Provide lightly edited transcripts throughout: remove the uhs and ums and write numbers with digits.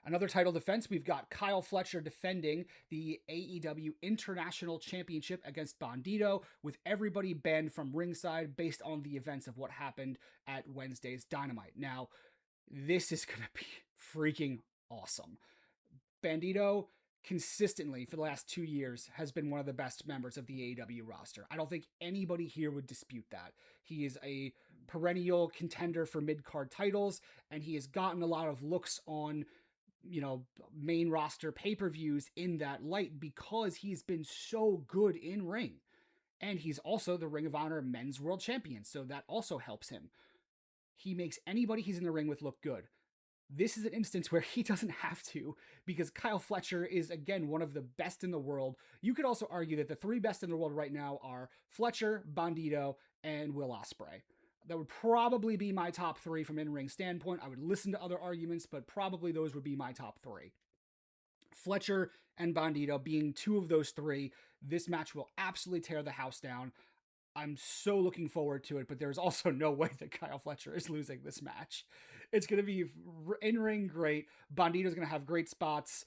Another title defense, we've got Kyle Fletcher defending the AEW International Championship against Bandito, with everybody banned from ringside based on the events of what happened at Wednesday's Dynamite. Now, this is going to be freaking awesome. Bandito consistently for the last 2 years has been one of the best members of the AEW roster. I don't think anybody here would dispute that. He is a perennial contender for mid-card titles, and he has gotten a lot of looks on, main roster pay-per-views in that light because he's been so good in ring. And he's also the Ring of Honor Men's World Champion, so that also helps him. He makes anybody he's in the ring with look good. This is an instance where he doesn't have to, because Kyle Fletcher is, again, one of the best in the world. You could also argue that the three best in the world right now are Fletcher, Bandito, and Will Ospreay. That would probably be my top three from in-ring standpoint. I would listen to other arguments, but probably those would be my top three. Fletcher and Bandito being two of those three, this match will absolutely tear the house down. I'm so looking forward to it, but there's also no way that Kyle Fletcher is losing this match. It's going to be in-ring great. Bandito's going to have great spots.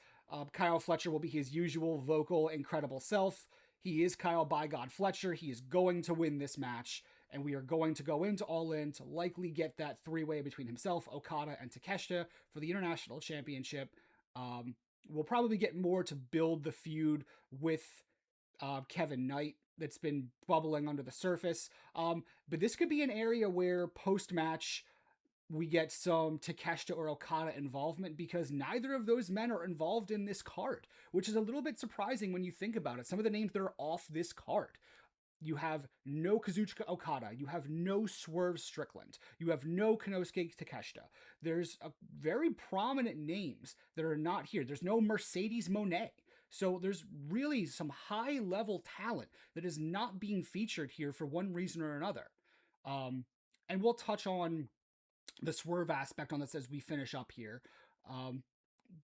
Kyle Fletcher will be his usual vocal, incredible self. He is Kyle by God Fletcher. He is going to win this match, and we are going to go into All In to likely get that three-way between himself, Okada, and Takeshita for the International Championship. We'll probably get more to build the feud with Kevin Knight that's been bubbling under the surface. But this could be an area where post-match we get some Takeshita or Okada involvement, because neither of those men are involved in this card, which is a little bit surprising when you think about it. Some of the names that are off this card. You have no Kazuchika Okada. You have no Swerve Strickland. You have no Konosuke Takeshita. There's a very prominent names that are not here. There's no Mercedes Moné. So there's really some high-level talent that is not being featured here for one reason or another. And we'll touch on the Swerve aspect on this as we finish up here.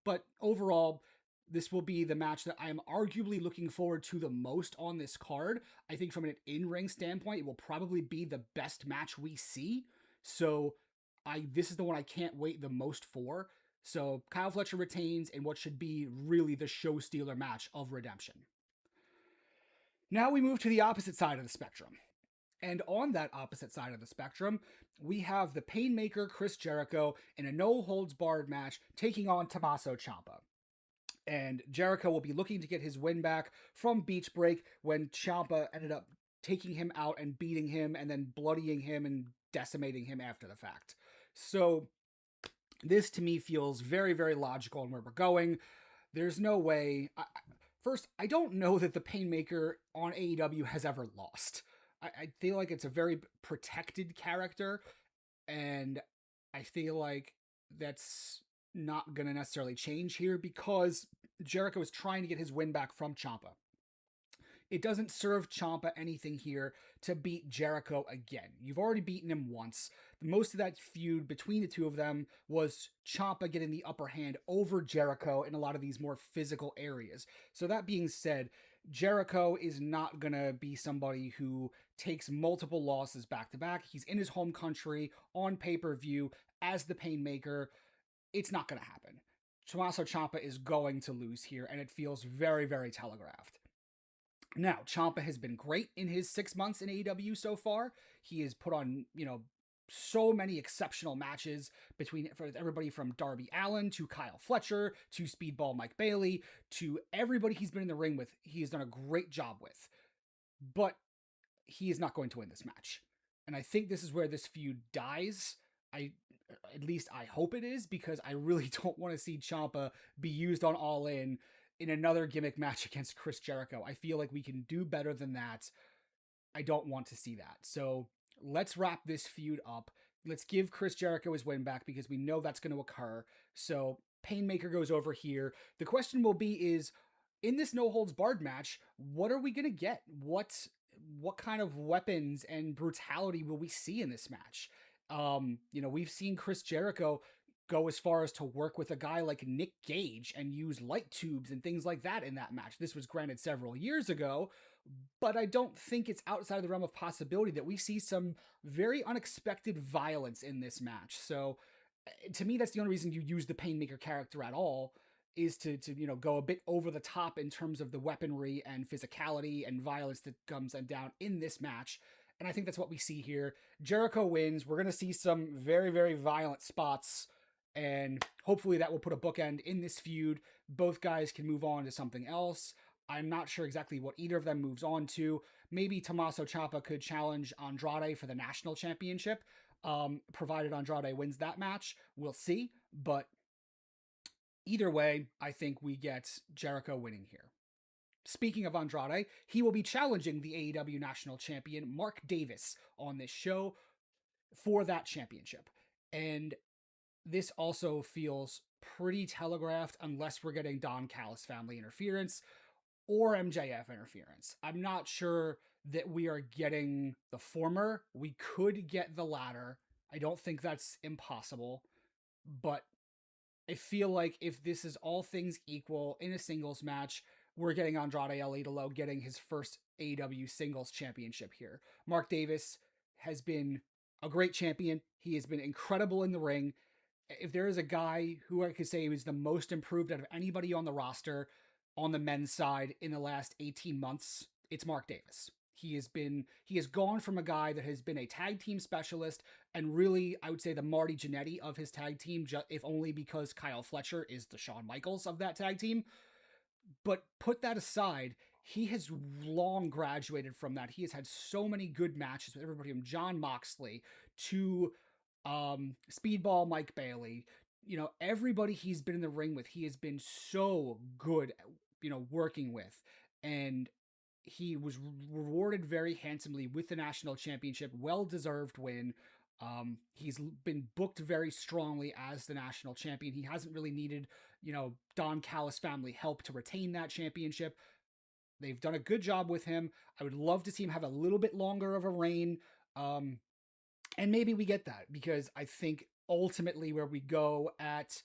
But overall, this will be the match that I am arguably looking forward to the most on this card. I think from an in-ring standpoint, it will probably be the best match we see. So this is the one I can't wait the most for. So Kyle Fletcher retains in what should be really the show stealer match of Redemption. Now we move to the opposite side of the spectrum. And on that opposite side of the spectrum, we have the Painmaker Chris Jericho in a no-holds-barred match taking on Tommaso Ciampa. And Jericho will be looking to get his win back from Beach Break when Ciampa ended up taking him out and beating him and then bloodying him and decimating him after the fact. So this to me feels very, very logical in where we're going. There's no way. First, I don't know that the Painmaker on AEW has ever lost. I feel like it's a very protected character, and I feel like that's not going to necessarily change here because Jericho is trying to get his win back from Ciampa. It doesn't serve Ciampa anything here to beat Jericho again. You've already beaten him once. Most of that feud between the two of them was Ciampa getting the upper hand over Jericho in a lot of these more physical areas. So that being said, Jericho is not going to be somebody who takes multiple losses back-to-back. He's in his home country on pay-per-view as the Painmaker. It's not going to happen. Tommaso Ciampa is going to lose here, and it feels very, very telegraphed. Now, Ciampa has been great in his 6 months in AEW so far. He has put on, so many exceptional matches for everybody from Darby Allin to Kyle Fletcher to Speedball Mike Bailey to everybody he's been in the ring with. He has done a great job with. But he is not going to win this match. And I think this is where this feud dies. At least I hope it is, because I really don't want to see Ciampa be used on All In another gimmick match against Chris Jericho. I feel like we can do better than that. I don't want to see that. So let's wrap this feud up. Let's give Chris Jericho his win back because we know that's going to occur. So Painmaker goes over here. The question will be is, in this no-holds-barred match, what are we going to get? What kind of weapons and brutality will we see in this match? We've seen Chris Jericho go as far as to work with a guy like Nick Gage and use light tubes and things like that in that match. This was granted several years ago, but I don't think it's outside of the realm of possibility that we see some very unexpected violence in this match. So To me, that's the only reason you use the Painmaker character at all, is to go a bit over the top in terms of the weaponry and physicality and violence that comes down in this match. And I think that's what we see here. Jericho wins. We're gonna see some very, very violent spots, and hopefully that will put a bookend in this feud. Both guys can move on to something else. I'm not sure exactly what either of them moves on to. Maybe Tommaso Ciampa could challenge Andrade for the national championship, provided Andrade wins that match. We'll see. But either way, I think we get Jericho winning here. Speaking of Andrade, he will be challenging the AEW national champion Mark Davis on this show for that championship. And this also feels pretty telegraphed unless we're getting Don Callis family interference or MJF interference. I'm not sure that we are getting the former. We could get the latter. I don't think that's impossible, but I feel like if this is all things equal in a singles match, we're getting Andrade El Idolo getting his first AEW singles championship here. Mark Davis has been a great champion. He has been incredible in the ring. If there is a guy who I could say was the most improved out of anybody on the roster on the men's side in the last 18 months, it's Mark Davis. He has gone from a guy that has been a tag team specialist and really, I would say, the Marty Jannetty of his tag team, if only because Kyle Fletcher is the Shawn Michaels of that tag team. But put that aside, he has long graduated from that. He has had so many good matches with everybody from John Moxley to Speedball Mike Bailey. Everybody he's been in the ring with, he has been so good, working with. And he was rewarded very handsomely with the national championship, well deserved win. He's been booked very strongly as the national champion. He hasn't really needed, Don Callis family help to retain that championship. They've done a good job with him. I would love to see him have a little bit longer of a reign. And maybe we get that, because I think ultimately where we go at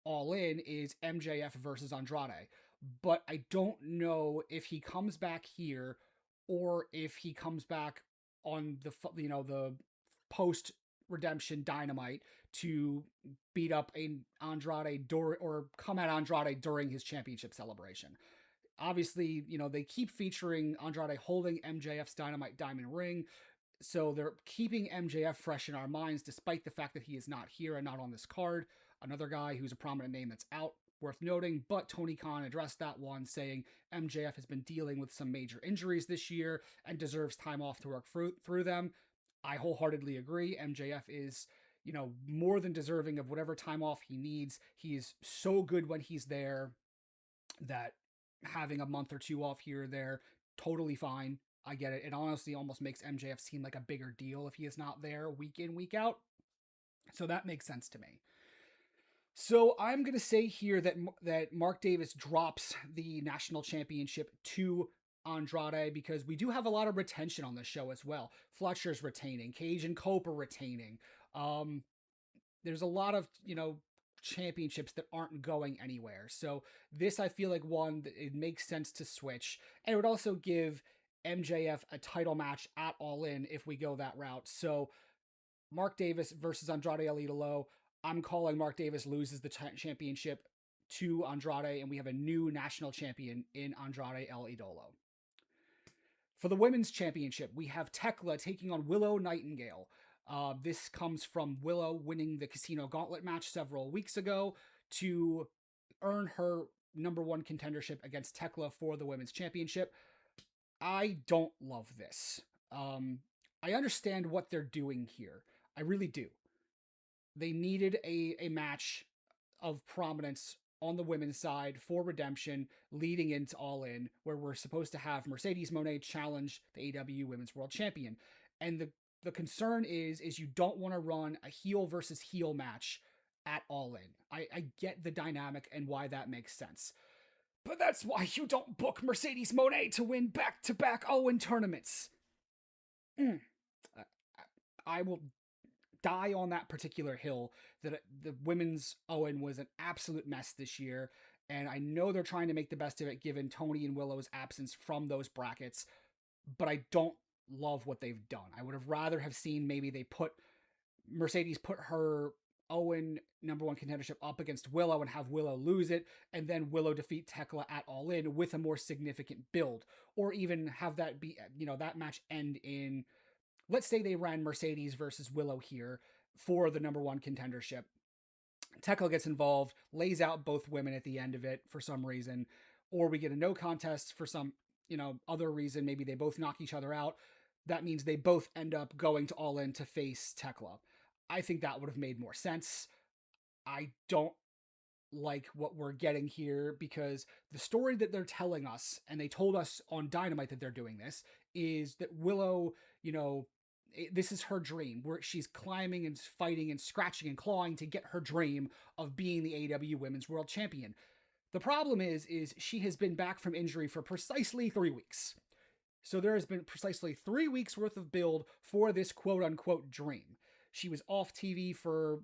All In is MJF versus Andrade. But I don't know if he comes back here or if he comes back on the post redemption Dynamite to beat up Andrade or come at Andrade during his championship celebration. Obviously, they keep featuring Andrade holding MJF's Dynamite Diamond ring, so they're keeping MJF fresh in our minds despite the fact that he is not here and not on this card. Another guy who's a prominent name that's out, worth noting, but Tony Khan addressed that one, saying MJF has been dealing with some major injuries this year and deserves time off to work through them. I wholeheartedly agree. MJF is, more than deserving of whatever time off he needs. He is so good when he's there that having a month or two off here or there, totally fine. I get it. It honestly almost makes MJF seem like a bigger deal if he is not there week in, week out. So that makes sense to me. So I'm going to say here that Mark Davis drops the national championship to Andrade, because we do have a lot of retention on the show as well. Fletcher's retaining, Cage and Cope are retaining. There's a lot of, championships that aren't going anywhere. So this, I feel like, one, it makes sense to switch. And it would also give MJF a title match at All In if we go that route. So Mark Davis versus Andrade El Idolo. I'm calling Mark Davis loses the championship to Andrade, and we have a new national champion in Andrade El Idolo. For the women's championship, we have Tekla taking on Willow Nightingale. This comes from Willow winning the Casino Gauntlet match several weeks ago to earn her number one contendership against Tekla for the women's championship. I don't love this. I understand what they're doing here. I really do. They needed a match of prominence on the women's side for redemption leading into All In, where we're supposed to have Mercedes Moné challenge the AEW Women's World Champion. And the concern is you don't want to run a heel versus heel match at All In. I get the dynamic and why that makes sense. But that's why you don't book Mercedes Moné to win back-to-back Owen tournaments. I will die on that particular hill that the women's Owen was an absolute mess this year. And I know they're trying to make the best of it given Tony and Willow's absence from those brackets. But I don't love what they've done. I would have rather have seen maybe they put Mercedes put her Owen number one contendership up against Willow and have Willow lose it, and then Willow defeat Tekla at All In with a more significant build, or even have that be, that match end in, let's say they ran Mercedes versus Willow here for the number one contendership. Tekla gets involved, lays out both women at the end of it for some reason, or we get a no contest for some, other reason. Maybe they both knock each other out. That means they both end up going to All In to face Tekla. I think that would have made more sense. I don't like what we're getting here because the story that they're telling us, and they told us on Dynamite that they're doing this, is that Willow, this is her dream where she's climbing and fighting and scratching and clawing to get her dream of being the AEW Women's World Champion. The problem is she has been back from injury for precisely 3 weeks. So there has been precisely 3 weeks worth of build for this quote unquote dream. She was off TV for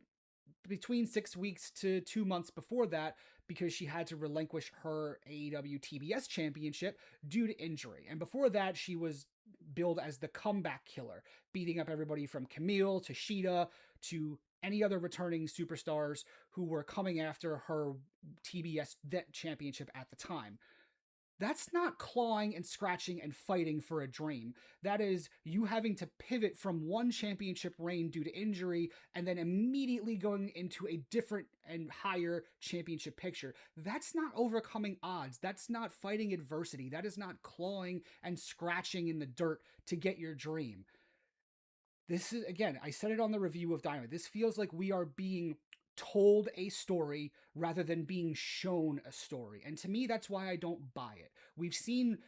between 6 weeks to 2 months before that because she had to relinquish her AEW TBS championship due to injury. And before that, she was billed as the comeback killer, beating up everybody from Camille to Sheeta to any other returning superstars who were coming after her TBS championship at the time. That's not clawing and scratching and fighting for a dream. That is you having to pivot from one championship reign due to injury and then immediately going into a different and higher championship picture. That's not overcoming odds. That's not fighting adversity. That is not clawing and scratching in the dirt to get your dream. This is, again, I said it on the review of Dynamite. This feels like we are being told a story rather than being shown a story. And to me, that's why I don't buy it. We've seen,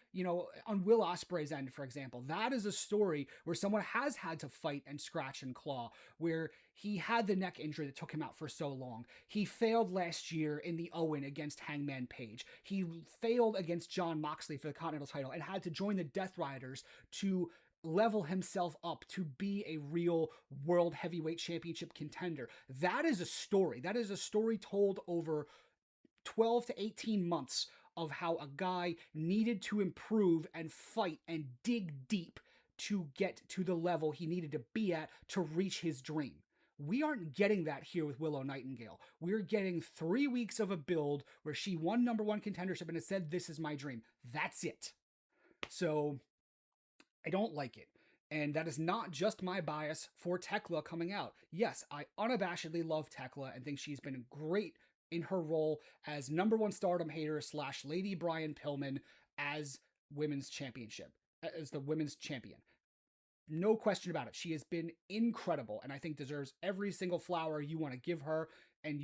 on Will Ospreay's end, for example, that is a story where someone has had to fight and scratch and claw, where he had the neck injury that took him out for so long. He failed last year in the Owen against Hangman Page. He failed against Jon Moxley for the Continental title and had to join the Death Riders to level himself up to be a real world heavyweight championship contender. That is a story. That is a story told over 12 to 18 months of how a guy needed to improve and fight and dig deep to get to the level he needed to be at to reach his dream. We aren't getting that here with Willow Nightingale. We're getting 3 weeks of a build where she won number one contendership and has said, "This is my dream." That's it. So I don't like it. And that is not just my bias for Tekla coming out. Yes, I unabashedly love Tekla and think she's been great in her role as number one Stardom hater / Lady Brian Pillman as women's championship, as the women's champion. No question about it. She has been incredible and I think deserves every single flower you want to give her. And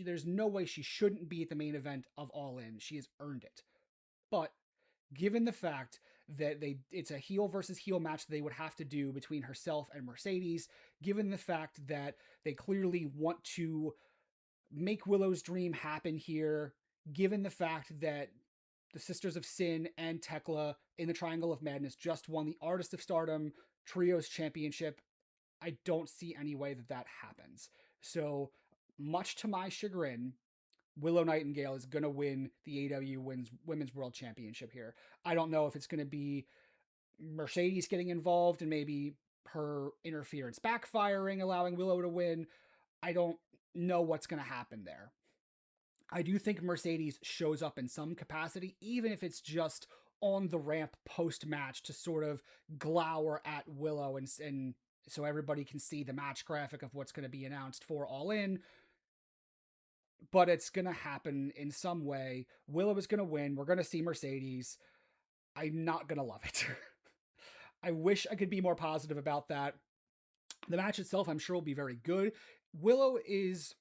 there's no way she shouldn't be at the main event of All In. She has earned it. But given the fact that it's a heel versus heel match they would have to do between herself and Mercedes, given the fact that they clearly want to make Willow's dream happen here, given the fact that the Sisters of Sin and Tekla in the Triangle of Madness just won the Artist of Stardom Trios Championship, I don't see any way that happens. So, much to my chagrin, Willow Nightingale is going to win the AEW Women's World Championship here. I don't know if it's going to be Mercedes getting involved and maybe her interference backfiring, allowing Willow to win. I don't know what's going to happen there. I do think Mercedes shows up in some capacity, even if it's just on the ramp post-match to sort of glower at Willow and so everybody can see the match graphic of what's going to be announced for All In. But it's going to happen in some way. Willow is going to win. We're going to see Mercedes. I'm not going to love it. I wish I could be more positive about that. The match itself, I'm sure, will be very good. Willow is,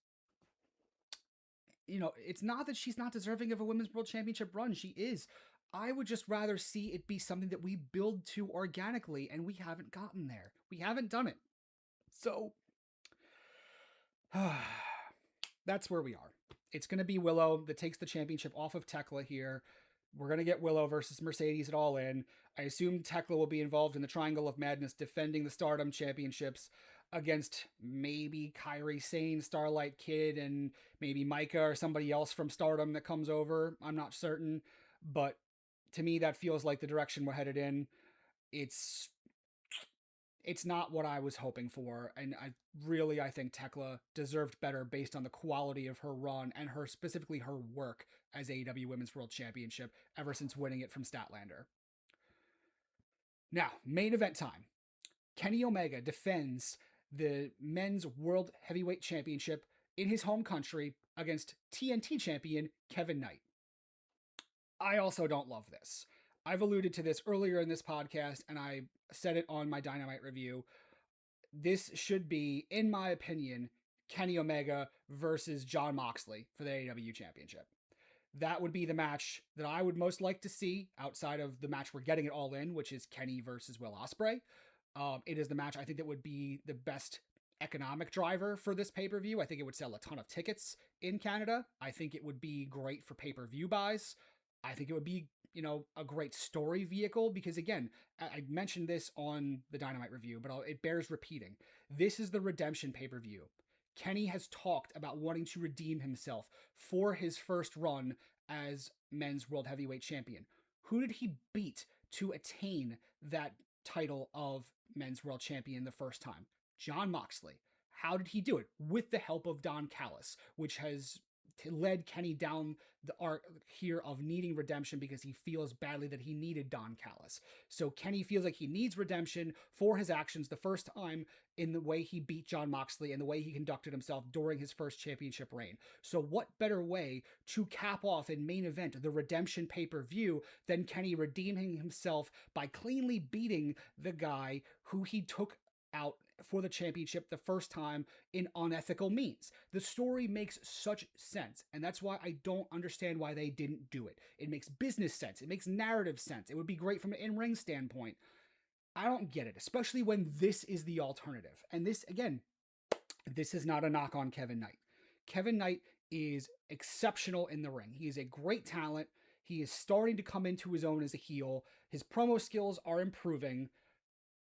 it's not that she's not deserving of a Women's World Championship run. She is. I would just rather see it be something that we build to organically, and we haven't gotten there. We haven't done it. So, that's where we are. It's going to be Willow that takes the championship off of Tekla here. We're going to get Willow versus Mercedes at All In. I assume Tekla will be involved in the Triangle of Madness, defending the Stardom Championships against maybe Kairi Sane, Starlight Kid, and maybe Micah or somebody else from Stardom that comes over. I'm not certain. But to me, that feels like the direction we're headed in. It's it's not what I was hoping for, and I think Tekla deserved better based on the quality of her run and her specifically her work as AEW Women's World Championship ever since winning it from Statlander. Now, main event time. Kenny Omega defends the men's World Heavyweight Championship in his home country against TNT champion Kevin Knight. I also don't love this. I've alluded to this earlier in this podcast, and I said it on my Dynamite review. This should be, in my opinion, Kenny Omega versus Jon Moxley for the AEW Championship. That would be the match that I would most like to see outside of the match we're getting it all in, which is Kenny versus Will Ospreay. It is the match I think that would be the best economic driver for this pay-per-view. I think it would sell a ton of tickets in Canada. I think it would be great for pay-per-view buys. I think it would be, a great story vehicle because, again, I mentioned this on the Dynamite review, but it bears repeating. This is the redemption pay-per-view. Kenny has talked about wanting to redeem himself for his first run as men's world heavyweight champion. Who did he beat to attain that title of men's world champion the first time? Jon Moxley. How did he do it? With the help of Don Callis, which has led Kenny down the arc here of needing redemption because he feels badly that he needed Don Callis. So Kenny feels like he needs redemption for his actions the first time in the way he beat Jon Moxley and the way he conducted himself during his first championship reign. So what better way to cap off in main event the redemption pay-per-view than Kenny redeeming himself by cleanly beating the guy who he took out for the championship the first time in unethical means. The story makes such sense, and that's why I don't understand why they didn't do it. It makes business sense. It makes narrative sense. It would be great from an in-ring standpoint. I don't get it, especially when this is the alternative. And this, again, this is not a knock on Kevin Knight. Kevin Knight is exceptional in the ring. He is a great talent. He is starting to come into his own as a heel. His promo skills are improving.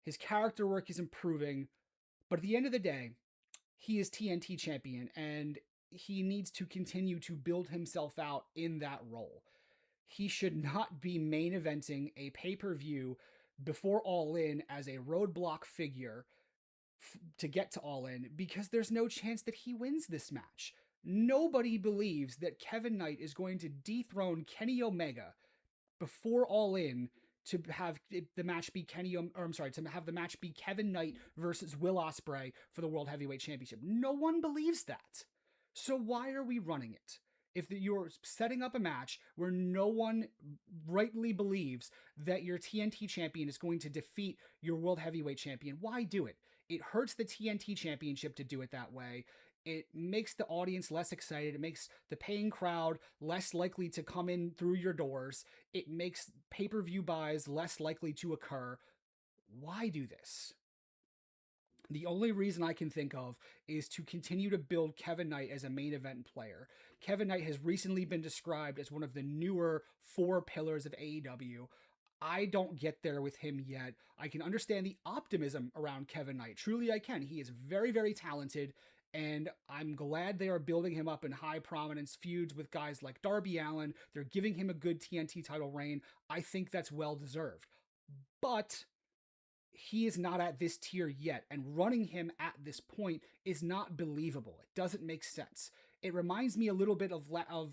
His character work is improving. But at the end of the day, he is TNT champion, and he needs to continue to build himself out in that role. He should not be main eventing a pay-per-view before All In as a roadblock figure to get to All In, because there's no chance that he wins this match. Nobody believes that Kevin Knight is going to dethrone Kenny Omega before All In to have the match be to have the match be Kevin Knight versus Will Ospreay for the World Heavyweight Championship. No one believes that. So why are we running it? If you're setting up a match where no one rightly believes that your TNT champion is going to defeat your World Heavyweight champion, why do it? It hurts the TNT championship to do it that way. It makes the audience less excited. It makes the paying crowd less likely to come in through your doors. It makes pay-per-view buys less likely to occur. Why do this? The only reason I can think of is to continue to build Kevin Knight as a main event player. Kevin Knight has recently been described as one of the newer 4 pillars of AEW. I don't get there with him yet. I can understand the optimism around Kevin Knight. Truly, I can. He is very, very talented, and I'm glad they are building him up in high prominence feuds with guys like Darby Allin. They're giving him a good TNT title reign. I think that's well deserved. But he is not at this tier yet, and running him at this point is not believable. It doesn't make sense. It reminds me a little bit of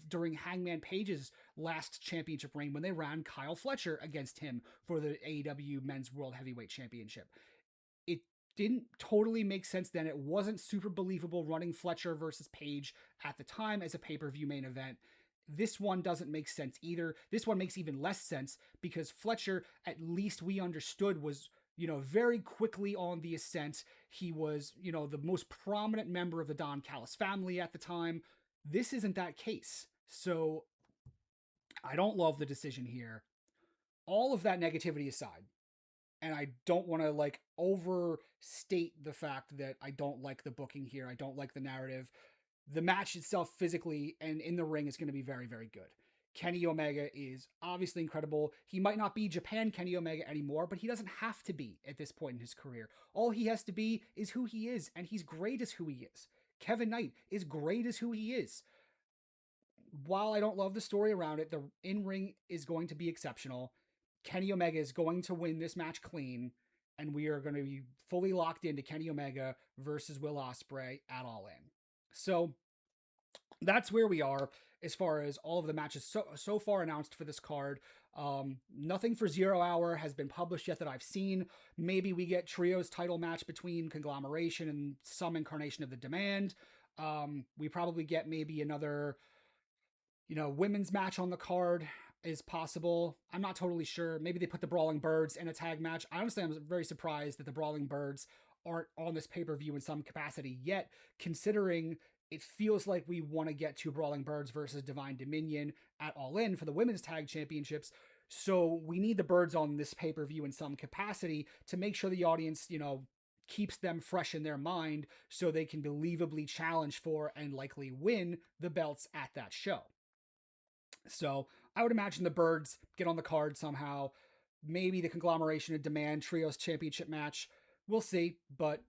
during Hangman Page's last championship reign when they ran Kyle Fletcher against him for the AEW Men's World Heavyweight Championship. It didn't totally make sense then. It wasn't super believable running Fletcher versus Page at the time as a pay-per-view main event. This one doesn't make sense either. This one makes even less sense because Fletcher, at least we understood, was very quickly on the ascent. He was, the most prominent member of the Don Callis family at the time. This isn't that case. So I don't love the decision here. All of that negativity aside, and I don't want to overstate the fact that I don't like the booking here. I don't like the narrative. The match itself physically and in the ring is going to be very, very good. Kenny Omega is obviously incredible. He might not be Japan Kenny Omega anymore, but he doesn't have to be at this point in his career. All he has to be is who he is, and he's great as who he is. Kevin Knight is great as who he is. While I don't love the story around it, the in-ring is going to be exceptional. Kenny Omega is going to win this match clean. and we are going to be fully locked into Kenny Omega versus Will Ospreay at All In. So that's where we are as far as all of the matches so far announced for this card. Nothing for 0 Hour has been published yet that I've seen. Maybe we get trios title match between Conglomeration and some incarnation of the Demand. We probably get maybe another, women's match on the card is possible. I'm not totally sure. Maybe they put the Brawling Birds in a tag match. Honestly, I'm very surprised that the Brawling Birds aren't on this pay-per-view in some capacity yet, considering it feels like we want to get to Brawling Birds versus Divine Dominion at All In for the women's tag championships. So we need the Birds on this pay-per-view in some capacity to make sure the audience, keeps them fresh in their mind so they can believably challenge for and likely win the belts at that show. So I would imagine the Birds get on the card somehow. Maybe the Conglomeration of Demand Trios Championship match. We'll see. But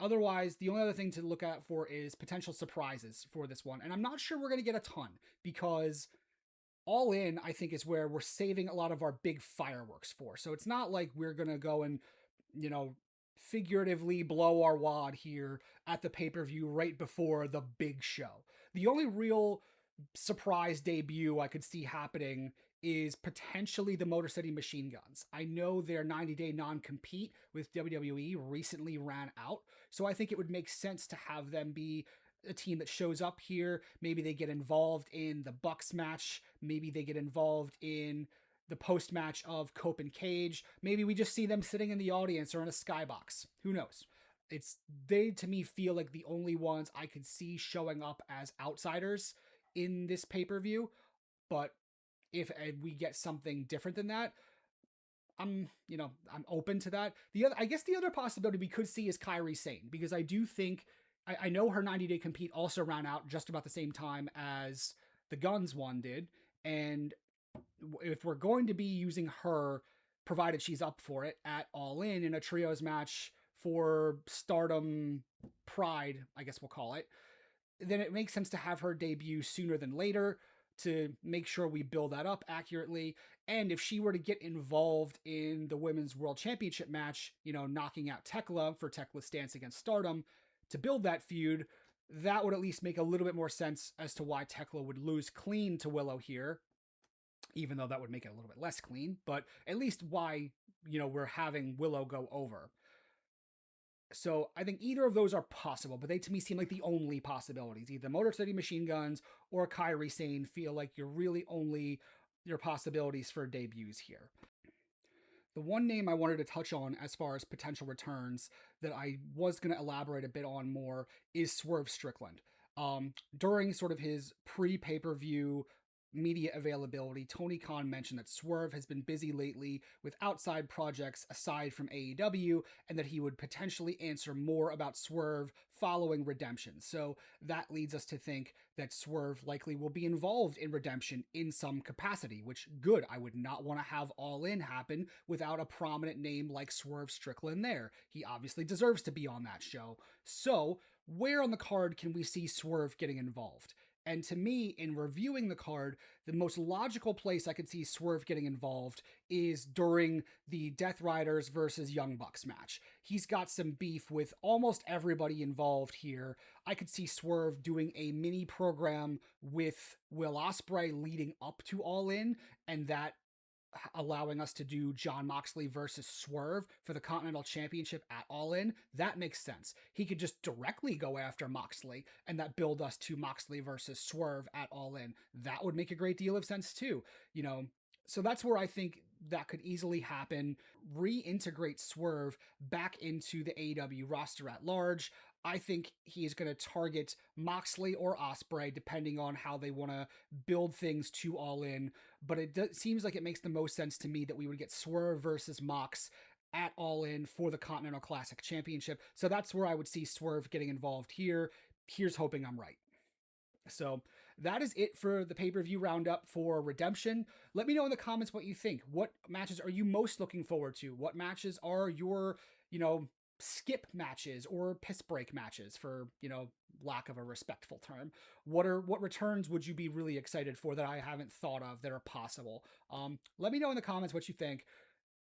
otherwise, the only other thing to look out for is potential surprises for this one. And I'm not sure we're going to get a ton because All In, I think, is where we're saving a lot of our big fireworks for. So it's not like we're going to go and, figuratively blow our wad here at the pay-per-view right before the big show. The only real surprise debut I could see happening is potentially the Motor City Machine Guns. I know their 90-day non-compete with WWE recently ran out, so I think it would make sense to have them be a team that shows up here. Maybe they get involved in the Bucks match. Maybe they get involved in the post match of Cope and Cage. Maybe we just see them sitting in the audience or in a skybox. Who knows? They to me feel like the only ones I could see showing up as outsiders in this pay-per-view. But if we get something different than that, I'm open to that. I guess the other possibility we could see is Kairi Sane, because I do think I know her 90-day compete also ran out just about the same time as the Guns one did, and if we're going to be using her, provided she's up for it, at All In a trios match for Stardom Pride, I guess we'll call it, then it makes sense to have her debut sooner than later to make sure we build that up accurately. And if she were to get involved in the Women's World Championship match, knocking out Tekla for Tekla's stance against Stardom to build that feud, that would at least make a little bit more sense as to why Tekla would lose clean to Willow here, even though that would make it a little bit less clean, but at least why, we're having Willow go over. So I think either of those are possible, but they to me seem like the only possibilities. Either Motor City Machine Guns or Kairi Sane feel like you're really only your possibilities for debuts here. The one name I wanted to touch on as far as potential returns that I was going to elaborate a bit on more is Swerve Strickland. During sort of his pre-pay-per-view media availability, Tony Khan mentioned that Swerve has been busy lately with outside projects aside from AEW, and that he would potentially answer more about Swerve following Redemption. So that leads us to think that Swerve likely will be involved in Redemption in some capacity, which good. I would not want to have All In happen without a prominent name like Swerve Strickland there. He obviously deserves to be on that show. So where on the card can we see Swerve getting involved? And to me, in reviewing the card, the most logical place I could see Swerve getting involved is during the Death Riders versus Young Bucks match. He's got some beef with almost everybody involved here. I could see Swerve doing a mini program with Will Ospreay leading up to All In, and that allowing us to do Jon Moxley versus Swerve for the Continental Championship at All In. That makes sense. He could just directly go after Moxley and that build us to Moxley versus Swerve at All In. That would make a great deal of sense too. So that's where I think that could easily happen. Reintegrate Swerve back into the AEW roster at large. I think he is going to target Moxley or Ospreay, depending on how they want to build things to All In. But seems like it makes the most sense to me that we would get Swerve versus Mox at All In for the Continental Classic Championship. So that's where I would see Swerve getting involved here. Here's hoping I'm right. So that is it for the pay-per-view roundup for Redemption. Let me know in the comments what you think. What matches are you most looking forward to? What matches are your, skip matches or piss break matches, for, lack of a respectful term? What returns would you be really excited for that I haven't thought of that are possible? Let me know in the comments what you think.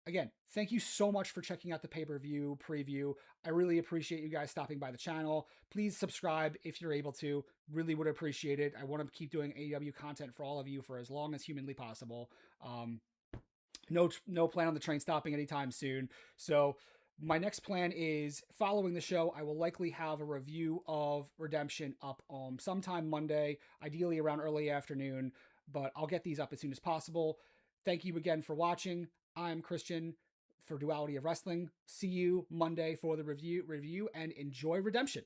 again, thank you so much for checking out the pay-per-view preview. I really appreciate you guys stopping by the channel. Please subscribe if you're able to. Really would appreciate it. I want to keep doing AEW content for all of you for as long as humanly possible. No plan on the train stopping anytime soon. So my next plan is following the show. I will likely have a review of Redemption up sometime Monday, ideally around early afternoon, but I'll get these up as soon as possible. Thank you again for watching. I'm Christian for Duality of Wrestling. See you Monday for the review and enjoy Redemption.